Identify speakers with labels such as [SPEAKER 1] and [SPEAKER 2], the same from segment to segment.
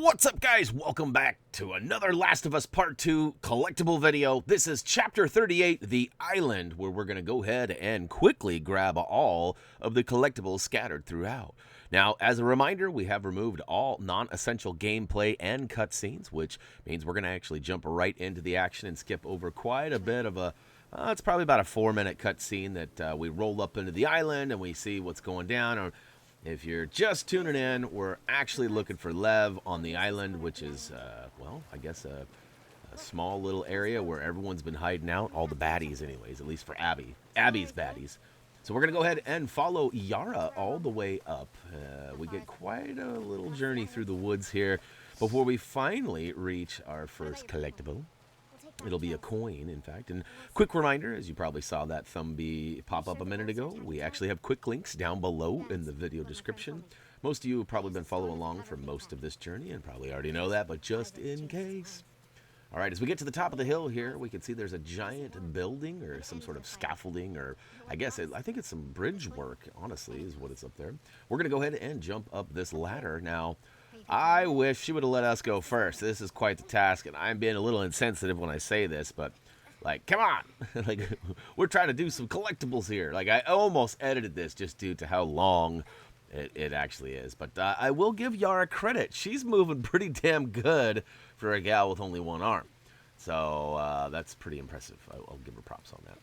[SPEAKER 1] What's up, guys? Welcome back to another Last of Us Part 2 collectible video. This is Chapter 38, The Island, where we're going to go ahead and quickly grab all of the collectibles scattered throughout. Now, as a reminder, we have removed all non-essential gameplay and cutscenes, which means we're going to actually jump right into the action and skip over quite a bit of a it's probably about a 4-minute cutscene that we roll up into the island and we see what's going down. If you're just tuning in, we're actually looking for Lev on the island, which is, well, I guess a small little area where everyone's been hiding out. All the baddies, anyways, at least for Abby. Abby's baddies. So we're going to go ahead and follow Yara all the way up. We get quite a little journey through the woods here before we finally reach our first collectible. It'll be a coin, in fact. And quick reminder, as you probably saw that thumbie pop up a minute ago, we actually have quick links down below in the video description. Most of you have probably been following along for most of this journey and probably already know that, but just in case. All right, as we get to the top of the hill here, we can see there's a giant building or some sort of scaffolding, or I think it's some bridge work, honestly, is what it's up there. We're going to go ahead and jump up this ladder. Now, I wish she would have let us go first. This is quite the task, and I'm being a little insensitive when I say this, but, like, come on. Like, we're trying to do some collectibles here. Like, I almost edited this just due to how long it actually is. But I will give Yara credit. She's moving pretty damn good for a gal with only one arm. So that's pretty impressive. I'll give her props on that.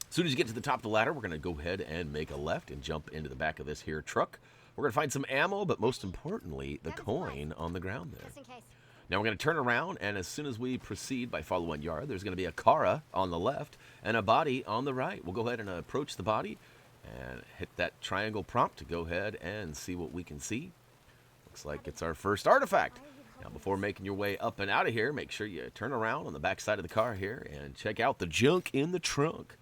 [SPEAKER 1] As soon as you get to the top of the ladder, we're going to go ahead and make a left and jump into the back of this here truck. We're going to find some ammo, but most importantly, the coin on the ground there. Now we're going to turn around, and as soon as we proceed by following Yara, there's going to be a Kara on the left and a body on the right. We'll go ahead and approach the body and hit that triangle prompt to go ahead and see what we can see. Looks like it's our first artifact. Now, before making your way up and out of here, make sure you turn around on the back side of the car here and check out the junk in the trunk.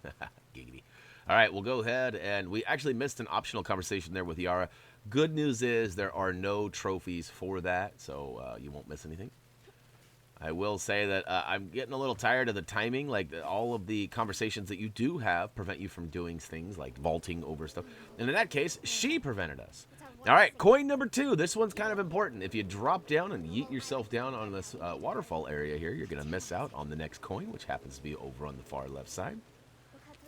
[SPEAKER 1] Giggity. All right, we'll go ahead, and we actually missed an optional conversation there with Yara. Good news is there are no trophies for that, so you won't miss anything. I will say that I'm getting a little tired of the timing. Like, all of the conversations that you do have prevent you from doing things like vaulting over stuff. And in that case, she prevented us. All right, coin number 2. This one's kind of important. If you drop down and yeet yourself down on this waterfall area here, you're going to miss out on the next coin, which happens to be over on the far left side.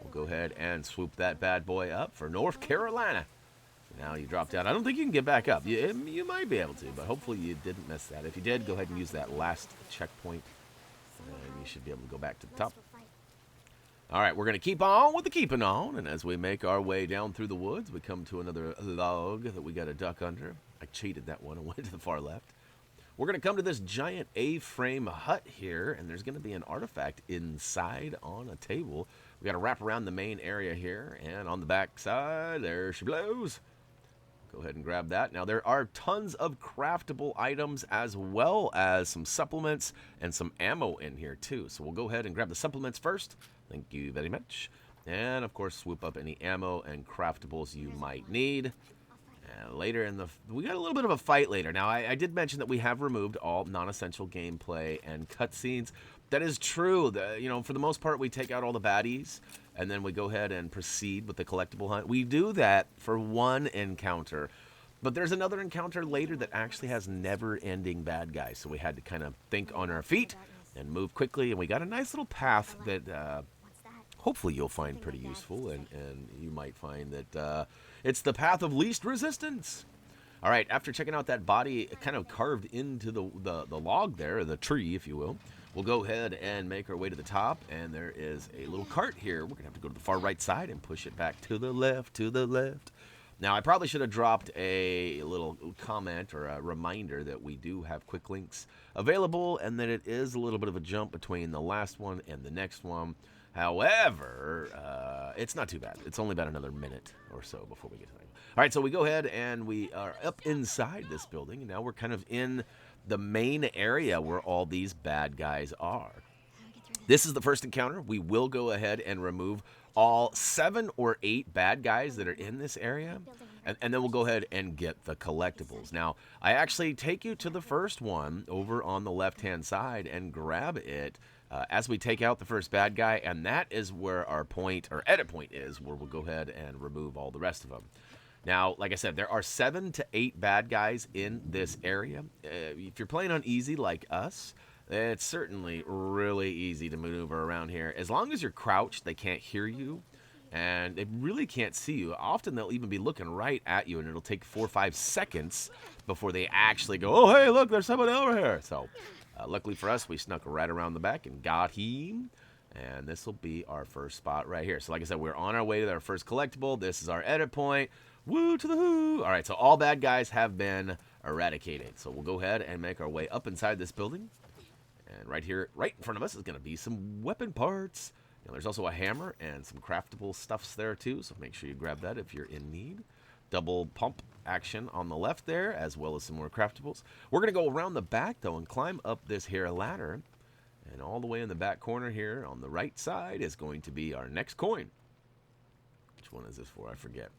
[SPEAKER 1] We'll go ahead and swoop that bad boy up for North Carolina. Now you drop down. I don't think you can get back up. You might be able to, but hopefully you didn't miss that. If you did, go ahead and use that last checkpoint, and you should be able to go back to the top. All right, we're going to keep on with the keeping on, and as we make our way down through the woods, we come to another log that we got to duck under. I cheated that one and went to the far left. We're going to come to this giant A-frame hut here, and there's going to be an artifact inside on a table. We got to wrap around the main area here, and on the back side, there she blows. Go ahead and grab that. Now, there are tons of craftable items as well as some supplements and some ammo in here, too. So we'll go ahead and grab the supplements first. Thank you very much. And, of course, swoop up any ammo and craftables you might need. And later in we got a little bit of a fight later. Now, I did mention that we have removed all non-essential gameplay and cutscenes. That is true. For the most part, we take out all the baddies, and then we go ahead and proceed with the collectible hunt. We do that for one encounter, but there's another encounter later that actually has never-ending bad guys, so we had to kind of think on our feet and move quickly, and we got a nice little path that hopefully you'll find pretty useful, and you might find that it's the path of least resistance. All right, after checking out that body kind of carved into the log there, the tree, if you will, we'll go ahead and make our way to the top, and there is a little cart here. We're going to have to go to the far right side and push it back to the left, Now, I probably should have dropped a little comment or a reminder that we do have quick links available, and that it is a little bit of a jump between the last one and the next one. However, it's not too bad. It's only about another minute or so before we get to that. All right, so we go ahead, and we are up inside this building, and now we're kind of in the main area where all these bad guys are. This is the first encounter. We will go ahead and remove all 7 or 8 bad guys that are in this area, and then we'll go ahead and get the collectibles. Now, I actually take you to the first one over on the left-hand side and grab it as we take out the first bad guy, and that is where our point, or edit point, is, where we'll go ahead and remove all the rest of them. Now, like I said, there are 7 to 8 bad guys in this area. If you're playing on easy like us, it's certainly really easy to maneuver around here. As long as you're crouched, they can't hear you, and they really can't see you. Often they'll even be looking right at you, and it'll take 4 or 5 seconds before they actually go, oh, hey, look, there's somebody over here. So, luckily for us, we snuck right around the back and got him. And this will be our first spot right here. So like I said, we're on our way to our first collectible. This is our edit point. Woo to the who. All right, so all bad guys have been eradicated. So we'll go ahead and make our way up inside this building. And right here, right in front of us, is going to be some weapon parts. Now, there's also a hammer and some craftable stuffs there too. So make sure you grab that if you're in need. Double pump action on the left there, as well as some more craftables. We're going to go around the back, though, and climb up this here ladder. And all the way in the back corner here on the right side is going to be our next coin. Which one is this for? I forget.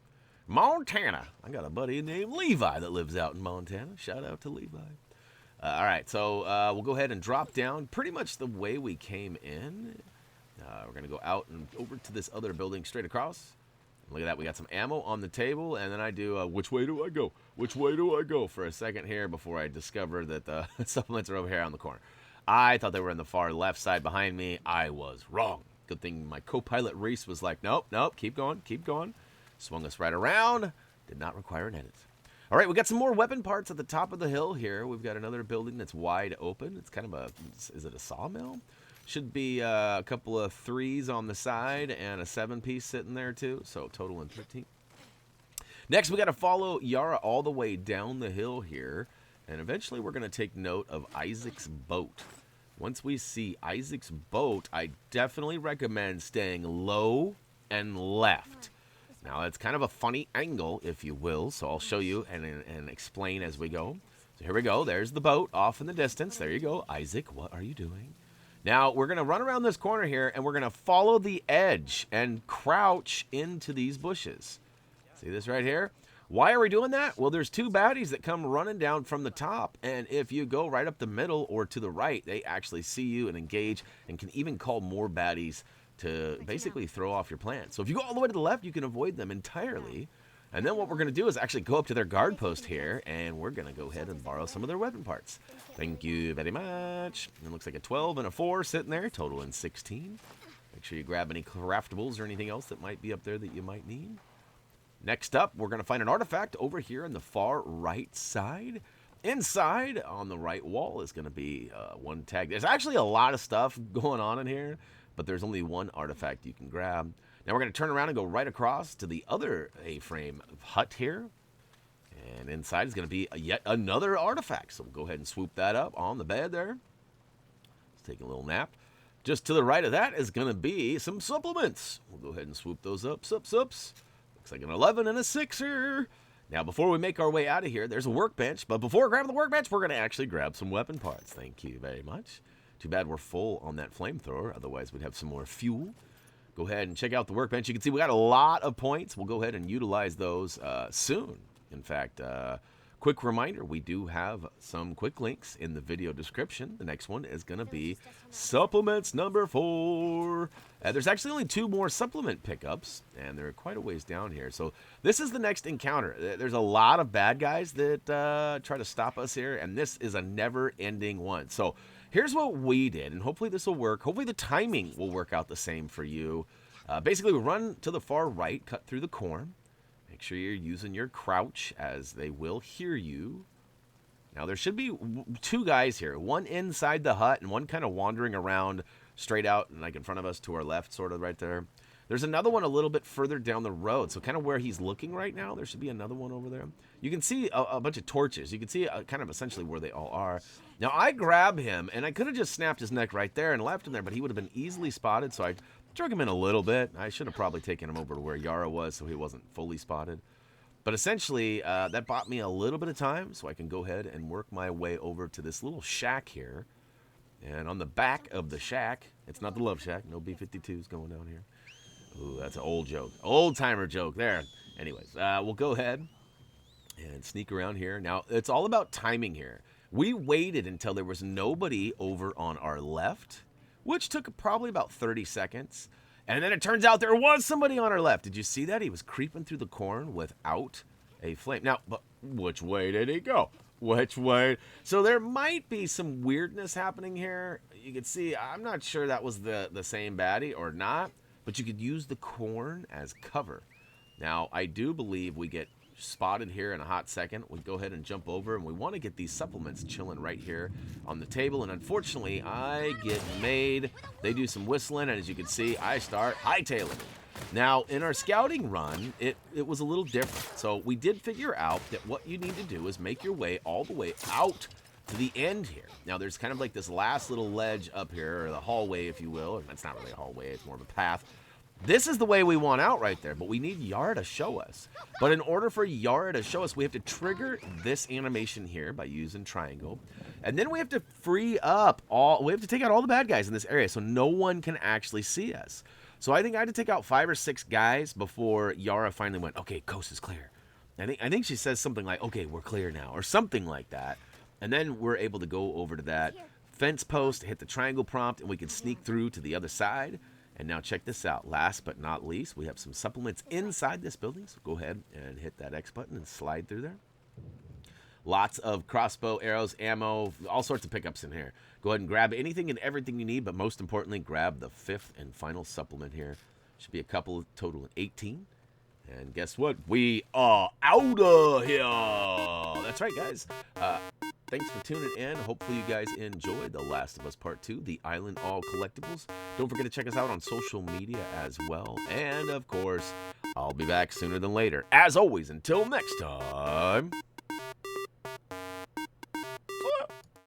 [SPEAKER 1] Montana. I got a buddy named Levi that lives out in Montana. Shout out to Levi. All right, so we'll go ahead and drop down pretty much the way we came in. We're going to go out and over to this other building straight across. Look at that. We got some ammo on the table. And then I do, which way do I go? Which way do I go? For a second here before I discover that the supplements are over here on the corner. I thought they were in the far left side behind me. I was wrong. Good thing my co-pilot Reese was like, nope, nope, keep going, keep going. Swung us right around. Did not require an edit. All right, we got some more weapon parts at the top of the hill here. We've got another building that's wide open. It's kind of a, is it a sawmill? Should be a couple of 3s on the side and a 7-piece sitting there too. So total in 13. Next, we got to follow Yara all the way down the hill here. And eventually we're going to take note of Isaac's boat. Once we see Isaac's boat, I definitely recommend staying low and left. Now, it's kind of a funny angle, if you will, so I'll show you and explain as we go. So here we go. There's the boat off in the distance. There you go. Isaac, what are you doing? Now, we're going to run around this corner here, and we're going to follow the edge and crouch into these bushes. See this right here? Why are we doing that? Well, there's 2 baddies that come running down from the top, and if you go right up the middle or to the right, they actually see you and engage and can even call more baddies to basically throw off your plan. So if you go all the way to the left, you can avoid them entirely. And then what we're going to do is actually go up to their guard post here, and we're going to go ahead and borrow some of their weapon parts. Thank you very much. It looks like a 12 and a 4 sitting there, total in 16. Make sure you grab any craftables or anything else that might be up there that you might need. Next up, we're going to find an artifact over here in the far right side. Inside, on the right wall, is going to be one tag. There's actually a lot of stuff going on in here, but there's only one artifact you can grab. Now we're going to turn around and go right across to the other A-frame hut here. And inside is going to be yet another artifact. So we'll go ahead and swoop that up on the bed there. Let's take a little nap. Just to the right of that is going to be some supplements. We'll go ahead and swoop those up. Sups. Looks like an 11 and a 6er. Now, before we make our way out of here, there's a workbench. But before grabbing the workbench, we're going to actually grab some weapon parts. Thank you very much. Too bad we're full on that flamethrower. Otherwise, we'd have some more fuel. Go ahead and check out the workbench. You can see we got a lot of points. We'll go ahead and utilize those soon. In fact, quick reminder, we do have some quick links in the video description. The next one is going to be supplements number 4. There's actually only 2 more supplement pickups, and they're quite a ways down here. So this is the next encounter. There's a lot of bad guys that try to stop us here, and this is a never-ending one. So here's what we did, and hopefully this will work. Hopefully the timing will work out the same for you. Basically, we run to the far right, cut through the corn. Make sure you're using your crouch, as they will hear you. Now, there should be 2 guys here. One inside the hut and one kind of wandering around straight out and like in front of us to our left, sort of right there. There's another one a little bit further down the road. So kind of where he's looking right now, there should be another one over there. You can see a bunch of torches. You can see kind of essentially where they all are. Now, I grab him, and I could have just snapped his neck right there and left him there, but he would have been easily spotted, so I drug him in a little bit. I should have probably taken him over to where Yara was so he wasn't fully spotted. But essentially, that bought me a little bit of time, so I can go ahead and work my way over to this little shack here. And on the back of the shack, it's not the Love Shack. No B-52s going down here. Ooh, that's an old joke. Old-timer joke there. Anyways, we'll go ahead and sneak around here. Now, it's all about timing here. We waited until there was nobody over on our left, which took probably about 30 seconds. And then it turns out there was somebody on our left. Did you see that? He was creeping through the corn without a flame. Now, but which way did he go? Which way? So there might be some weirdness happening here. You can see, I'm not sure that was the same baddie or not, but you could use the corn as cover. Now, I do believe we get spotted here in a hot second. We go ahead and jump over, and we want to get these supplements chilling right here on the table, and unfortunately, I get made. They do some whistling, and as you can see, I start hightailing. Now, in our scouting run, it was a little different. So we did figure out that what you need to do is make your way all the way out to the end here. Now, there's kind of like this last little ledge up here, or the hallway, if you will. Or that's not really a hallway, it's more of a path. This is the way we want out right there, but we need Yara to show us. But in order for Yara to show us, we have to trigger this animation here by using triangle. And then we have to free up we have to take out all the bad guys in this area so no one can actually see us. So I think I had to take out 5 or 6 guys before Yara finally went, okay, coast is clear. I think she says something like, okay, we're clear now, or something like that. And then we're able to go over to that fence post, hit the triangle prompt, and we can sneak through to the other side. And now check this out. Last but not least, we have some supplements inside this building. So go ahead and hit that X button and slide through there. Lots of crossbow, arrows, ammo, all sorts of pickups in here. Go ahead and grab anything and everything you need, but most importantly, grab the 5th and final supplement here. Should be a couple, total of 18. And guess what? We are out of here. That's right, guys. Thanks for tuning in. Hopefully you guys enjoyed The Last of Us Part 2, the Island All Collectibles. Don't forget to check us out on social media as well. And, of course, I'll be back sooner than later. As always, until next time...